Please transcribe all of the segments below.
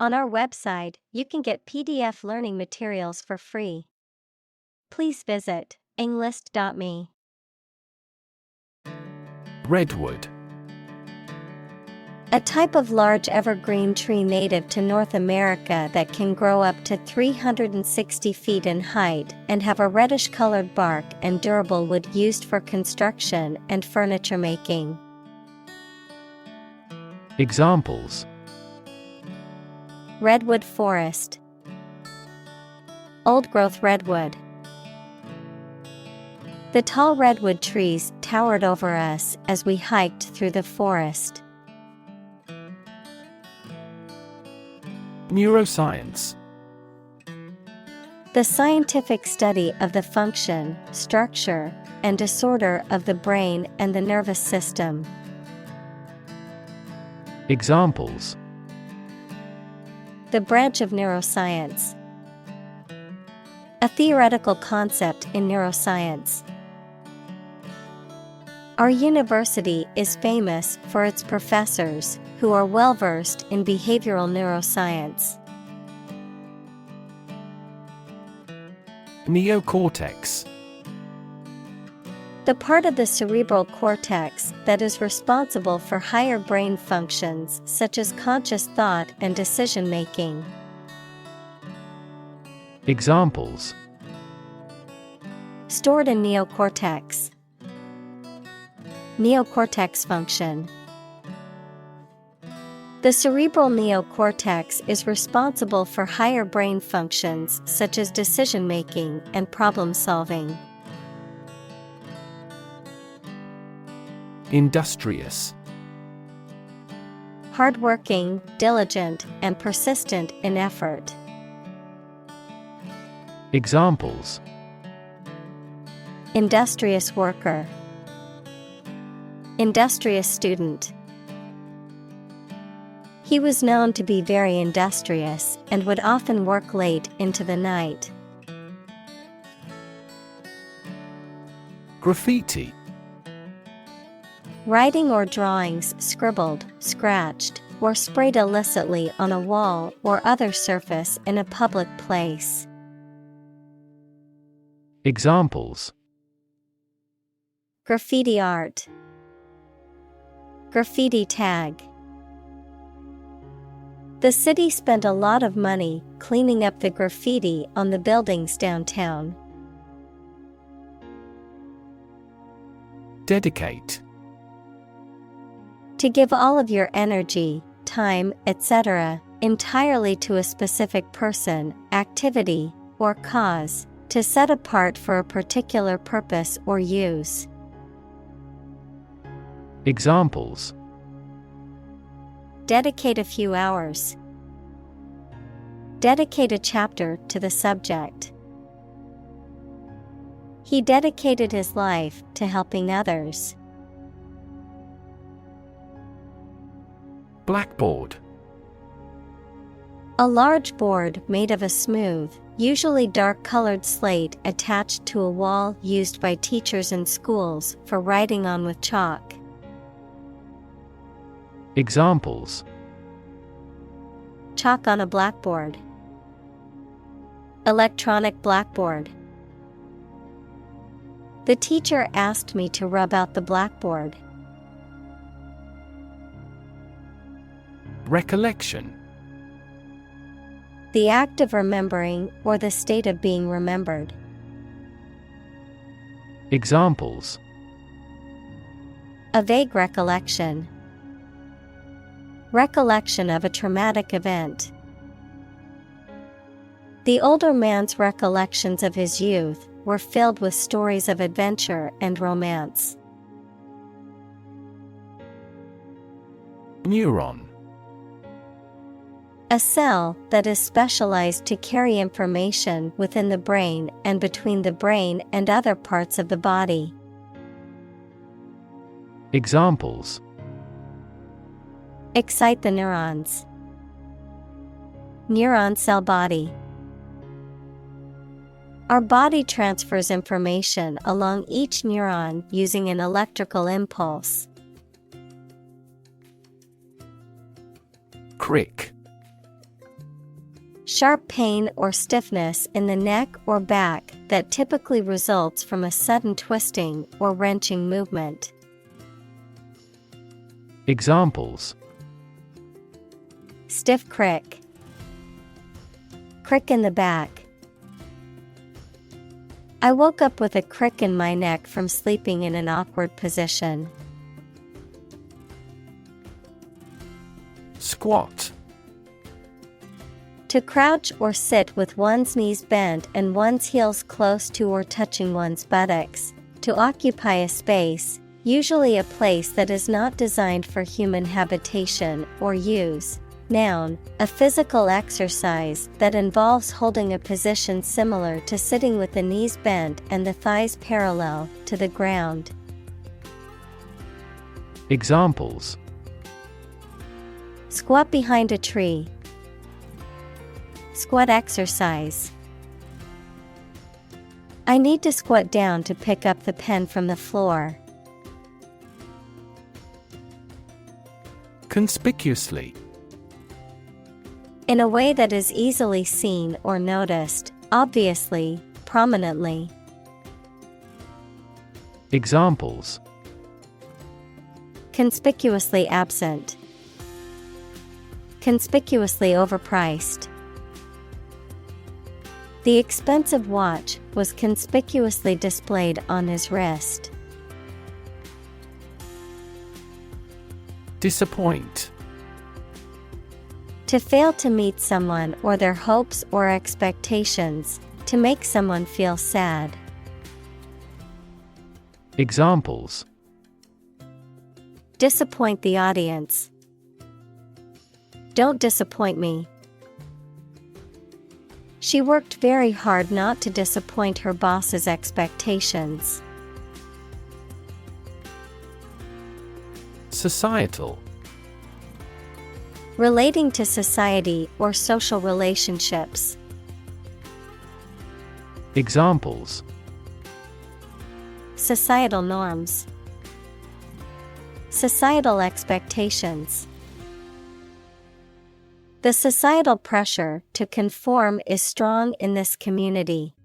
On our website, you can get PDF learning materials for free. Please visit englist.me. Redwood. A type of large evergreen tree native to North America that can grow up to 360 feet in height and have a reddish-colored bark and durable wood used for construction and furniture making. Examples: Redwood forest. Old-growth redwood. The tall redwood trees towered over us as we hiked through the forest. Neuroscience. The scientific study of the function, structure, and disorder of the brain and the nervous system. Examples: The branch of neuroscience. A theoretical concept in neuroscience. Our university is famous for its professors, who are well-versed in behavioral neuroscience. Neocortex. The part of the cerebral cortex that is responsible for higher brain functions such as conscious thought and decision-making. Examples: Stored in neocortex. Neocortex function. The cerebral neocortex is responsible for higher brain functions such as decision-making and problem-solving. Industrious. Hardworking, diligent, and persistent in effort. Examples: Industrious worker. Industrious student. He was known to be very industrious and would often work late into the night. Graffiti. Writing or drawings scribbled, scratched, or sprayed illicitly on a wall or other surface in a public place. Examples: Graffiti art. Graffiti tag. The city spent a lot of money cleaning up the graffiti on the buildings downtown. Dedicate. To give all of your energy, time, etc., entirely to a specific person, activity, or cause, to set apart for a particular purpose or use. Examples: Dedicate a few hours. Dedicate a chapter to the subject. He dedicated his life to helping others. Blackboard. A large board made of a smooth, usually dark-colored slate attached to a wall used by teachers in schools for writing on with chalk. Examples: Chalk on a blackboard. Electronic blackboard. The teacher asked me to rub out the blackboard. Recollection. The act of remembering or the state of being remembered. Examples: A vague recollection. Recollection of a traumatic event. The older man's recollections of his youth were filled with stories of adventure and romance. Neuron. A cell that is specialized to carry information within the brain and between the brain and other parts of the body. Examples: Excite the neurons. Neuron cell body. Our body transfers information along each neuron using an electrical impulse. Crick. Sharp pain or stiffness in the neck or back that typically results from a sudden twisting or wrenching movement. Examples: Stiff crick. Crick in the back. I woke up with a crick in my neck from sleeping in an awkward position. Squat. To crouch or sit with one's knees bent and one's heels close to or touching one's buttocks. To occupy a space, usually a place that is not designed for human habitation or use. Noun, a physical exercise that involves holding a position similar to sitting with the knees bent and the thighs parallel to the ground. Examples: Squat behind a tree. Squat exercise. I need to squat down to pick up the pen from the floor. Conspicuously. In a way that is easily seen or noticed, obviously, prominently. Examples: Conspicuously absent. Conspicuously overpriced. The expensive watch was conspicuously displayed on his wrist. Disappoint. To fail to meet someone or their hopes or expectations, to make someone feel sad. Examples: Disappoint the audience. Don't disappoint me. She worked very hard not to disappoint her boss's expectations. Societal. Relating to society or social relationships. Examples: Societal norms. Societal expectations. The societal pressure to conform is strong in this community.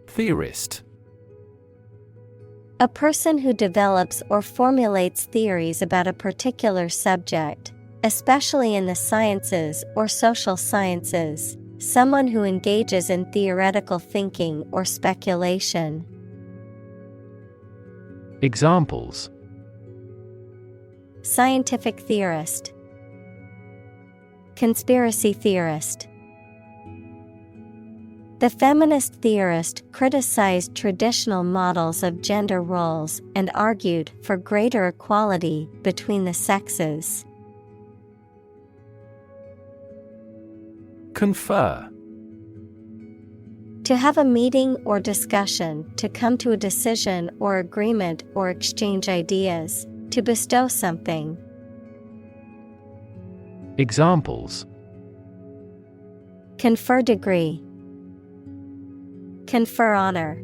Theorist. A person who develops or formulates theories about a particular subject, especially in the sciences or social sciences, someone who engages in theoretical thinking or speculation. Examples: Scientific theorist. Conspiracy theorist. The feminist theorist criticized traditional models of gender roles and argued for greater equality between the sexes. Confer. To have a meeting or discussion, to come to a decision or agreement or exchange ideas, to bestow something. Examples: Confer degree. Confer honor.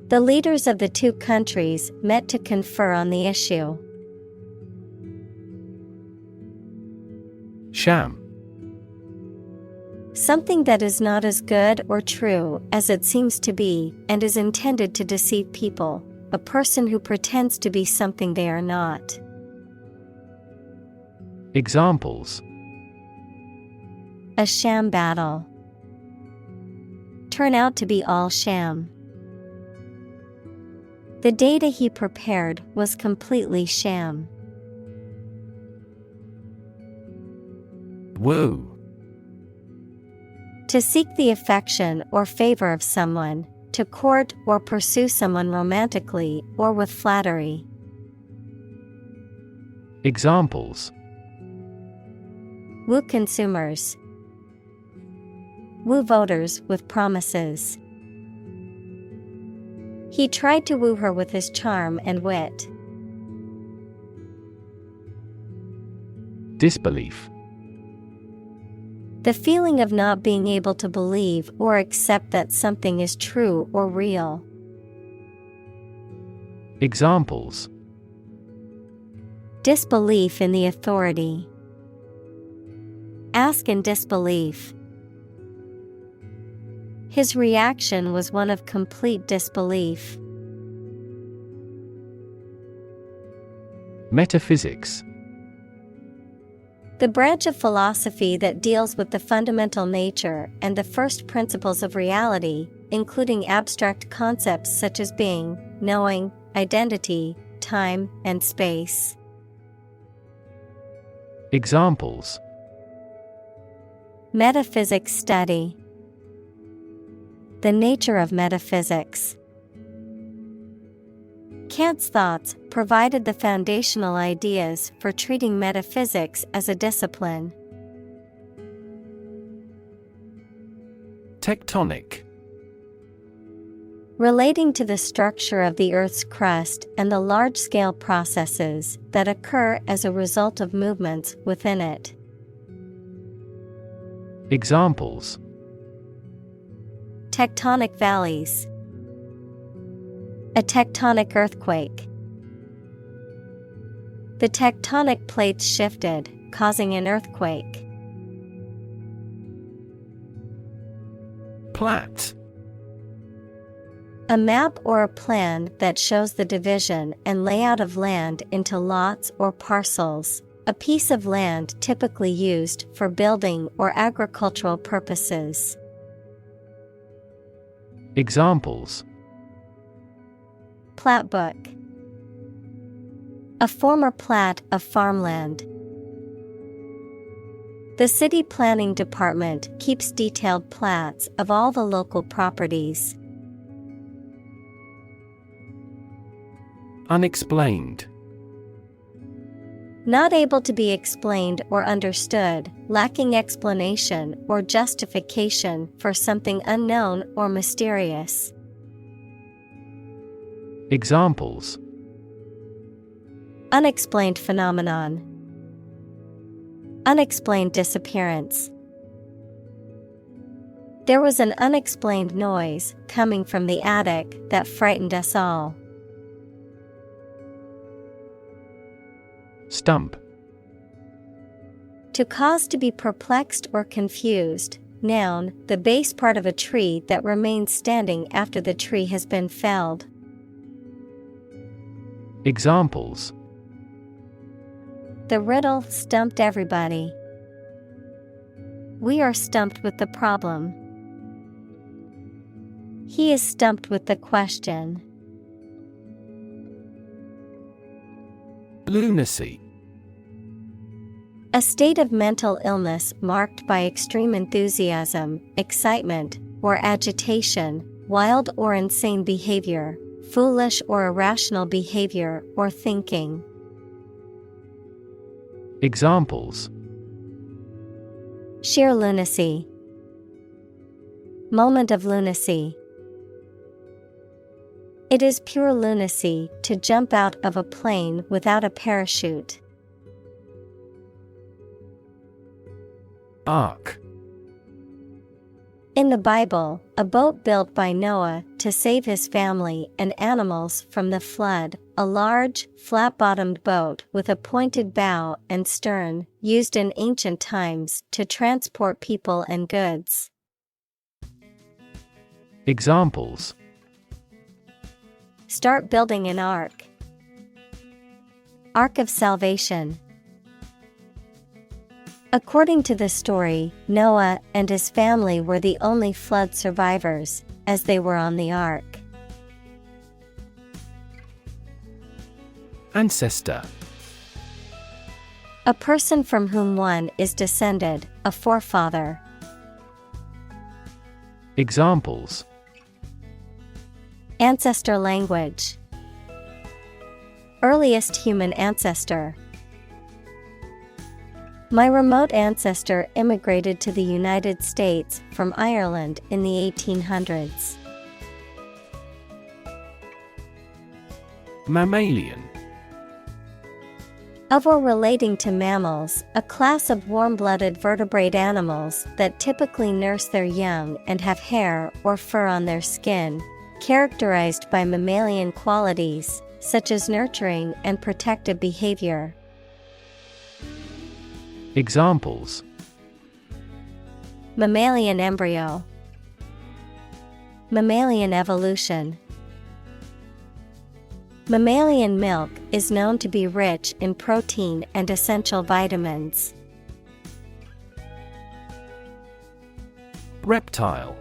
The leaders of the two countries met to confer on the issue. Sham. Something that is not as good or true as it seems to be and is intended to deceive people. A person who pretends to be something they are not. Examples: A sham battle. Turn out to be all sham. The data he prepared was completely sham. Woo. To seek the affection or favor of someone, to court or pursue someone romantically or with flattery. Examples: Woo consumers. Woo voters with promises. He tried to woo her with his charm and wit. Disbelief. The feeling of not being able to believe or accept that something is true or real. Examples: Disbelief in the authority. Ask in disbelief. His reaction was one of complete disbelief. Metaphysics. The branch of philosophy that deals with the fundamental nature and the first principles of reality, including abstract concepts such as being, knowing, identity, time, and space. Examples: Metaphysics study. The nature of metaphysics. Kant's thoughts provided the foundational ideas for treating metaphysics as a discipline. Tectonic. Relating to the structure of the Earth's crust and the large-scale processes that occur as a result of movements within it. Examples: Tectonic valleys. A tectonic earthquake. The tectonic plates shifted, causing an earthquake. Plat. A map or a plan that shows the division and layout of land into lots or parcels, a piece of land typically used for building or agricultural purposes. Examples: Plat book. A former plat of farmland. The city planning department keeps detailed plats of all the local properties. Unexplained. Not able to be explained or understood, lacking explanation or justification for something unknown or mysterious. Examples: Unexplained phenomenon. Unexplained disappearance. There was an unexplained noise coming from the attic that frightened us all. Stump. To cause to be perplexed or confused. Noun, the base part of a tree that remains standing after the tree has been felled. Examples: The riddle stumped everybody. We are stumped with the problem. He is stumped with the question. Lunacy. A state of mental illness marked by extreme enthusiasm, excitement, or agitation, wild or insane behavior, foolish or irrational behavior or thinking. Examples: Sheer lunacy. Moment of lunacy. It is pure lunacy to jump out of a plane without a parachute. Ark. In the Bible, a boat built by Noah to save his family and animals from the flood, a large, flat-bottomed boat with a pointed bow and stern, used in ancient times to transport people and goods. Examples: Start building an ark. Ark of Salvation. According to the story, Noah and his family were the only flood survivors, as they were on the ark. Ancestor. A person from whom one is descended, a forefather. Examples: Ancestor language. Earliest human ancestor. My remote ancestor immigrated to the United States from Ireland in the 1800s. Mammalian. Of or relating to mammals, a class of warm-blooded vertebrate animals that typically nurse their young and have hair or fur on their skin, characterized by mammalian qualities, such as nurturing and protective behavior. Examples: Mammalian embryo. Mammalian evolution. Mammalian milk is known to be rich in protein and essential vitamins. Reptile.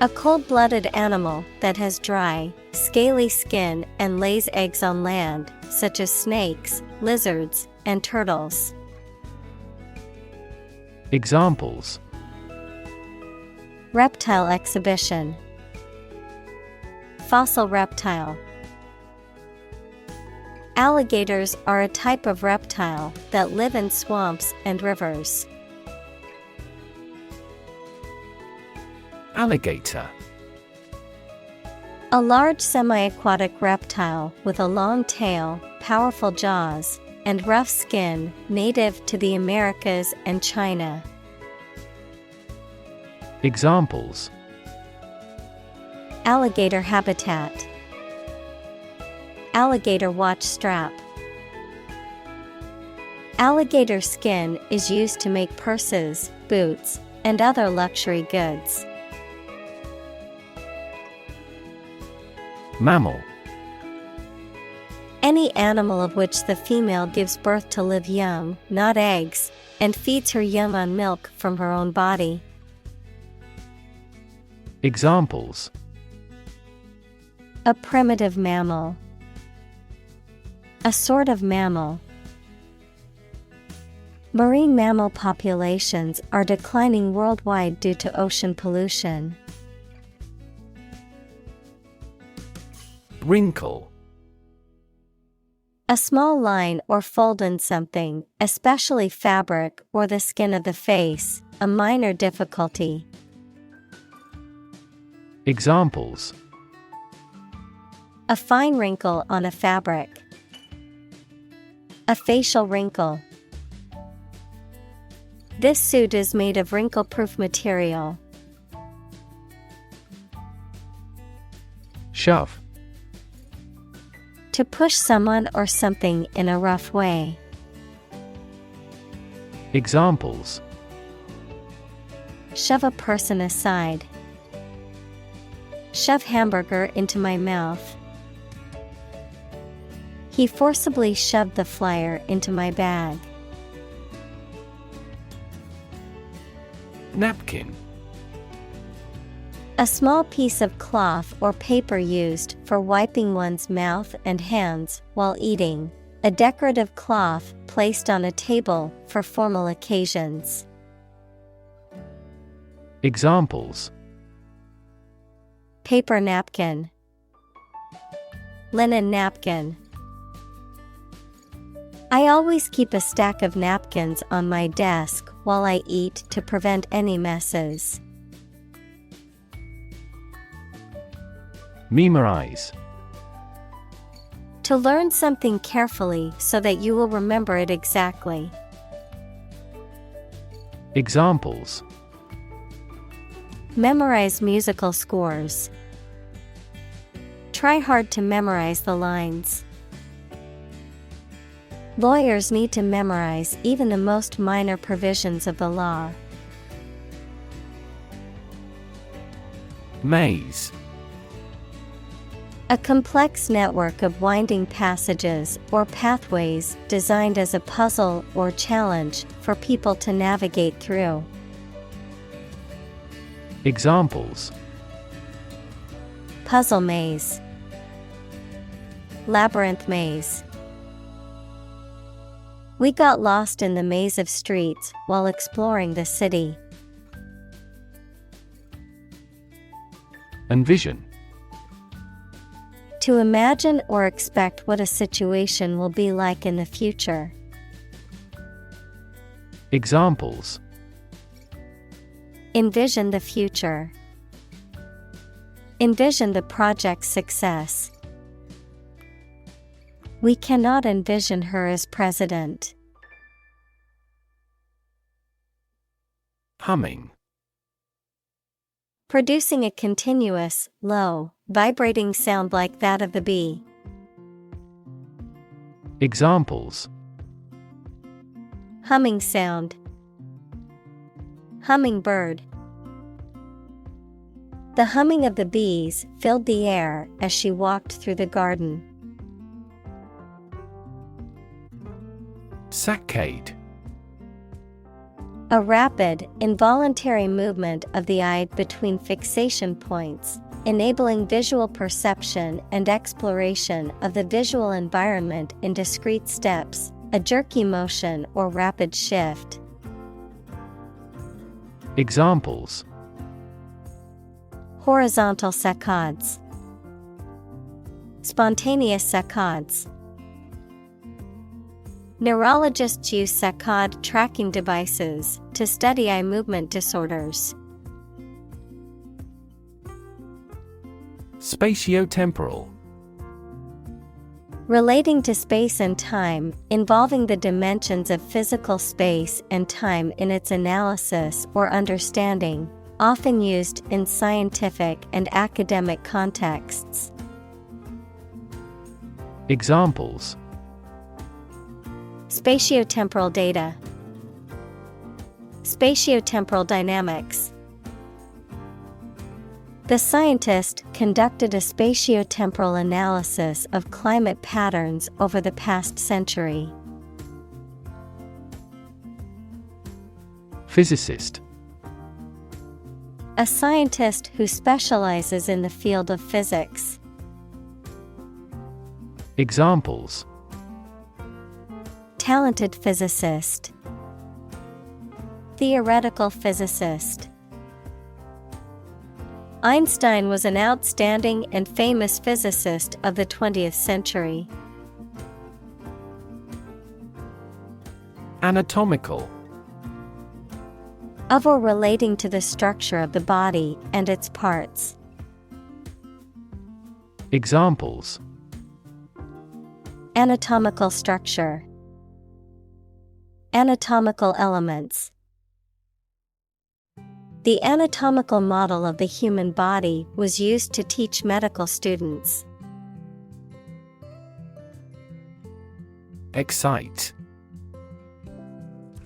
A cold-blooded animal that has dry, scaly skin and lays eggs on land, such as snakes, lizards, and turtles. Examples: Reptile exhibition. Fossil reptile. Alligators are a type of reptile that live in swamps and rivers. Alligator. A large semi-aquatic reptile with a long tail, powerful jaws, and rough skin, native to the Americas and China. Examples: Alligator habitat. Alligator watch strap. Alligator skin is used to make purses, boots, and other luxury goods. Mammal. Any animal of which the female gives birth to live young, not eggs, and feeds her young on milk from her own body. Examples: A primitive mammal. A sort of mammal. Marine mammal populations are declining worldwide due to ocean pollution. Wrinkle. A small line or fold in something, especially fabric or the skin of the face, a minor difficulty. Examples: A fine wrinkle on a fabric. A facial wrinkle. This suit is made of wrinkle-proof material. Shove. To push someone or something in a rough way. Examples: Shove a person aside. Shove hamburger into my mouth. He forcibly shoved the flyer into my bag. Napkin. A small piece of cloth or paper used for wiping one's mouth and hands while eating. A decorative cloth placed on a table for formal occasions. Examples: Paper napkin. Linen napkin. I always keep a stack of napkins on my desk while I eat to prevent any messes. Memorize. To learn something carefully so that you will remember it exactly. Examples: Memorize musical scores. Try hard to memorize the lines. Lawyers need to memorize even the most minor provisions of the law. Maze. A complex network of winding passages or pathways designed as a puzzle or challenge for people to navigate through. Examples: Puzzle maze. Labyrinth maze. We got lost in the maze of streets while exploring the city. Envision. To imagine or expect what a situation will be like in the future. Examples: Envision the future. Envision the project's success. We cannot envision her as president. Humming. Producing a continuous, low, vibrating sound like that of the bee. Examples: Humming sound. Hummingbird. The humming of the bees filled the air as she walked through the garden. Saccade. A rapid, involuntary movement of the eye between fixation points, enabling visual perception and exploration of the visual environment in discrete steps, a jerky motion or rapid shift. Examples: Horizontal saccades. Spontaneous saccades. Neurologists use saccade tracking devices to study eye movement disorders. Spatiotemporal. Relating to space and time, involving the dimensions of physical space and time in its analysis or understanding, often used in scientific and academic contexts. Examples: Spatiotemporal data. Spatiotemporal dynamics. The scientist conducted a spatiotemporal analysis of climate patterns over the past century. Physicist. A scientist who specializes in the field of physics. Examples: Talented physicist. Theoretical physicist. Einstein was an outstanding and famous physicist of the 20th century. Anatomical. Of or relating to the structure of the body and its parts. Examples: Anatomical structure. Anatomical elements. The anatomical model of the human body was used to teach medical students. Excite.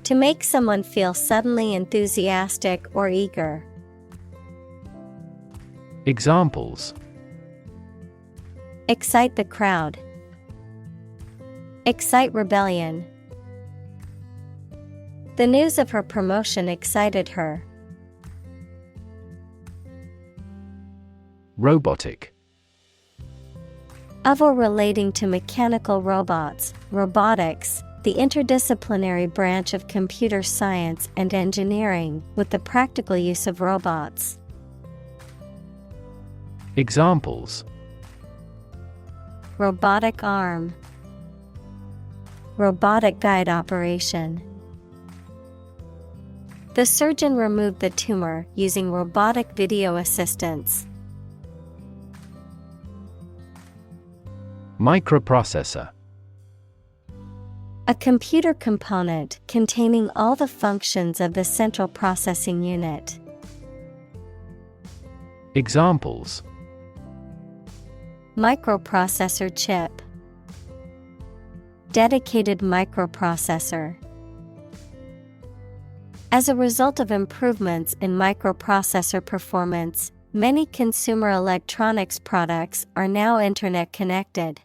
To make someone feel suddenly enthusiastic or eager. Examples: Excite the crowd. Excite rebellion. The news of her promotion excited her. Robotic. Of or relating to mechanical robots, robotics, the interdisciplinary branch of computer science and engineering with the practical use of robots. Examples: Robotic arm. Robotic guide operation. The surgeon removed the tumor using robotic video assistance. Microprocessor. A computer component containing all the functions of the central processing unit. Examples: Microprocessor chip. Dedicated microprocessor. As a result of improvements in microprocessor performance, many consumer electronics products are now internet connected.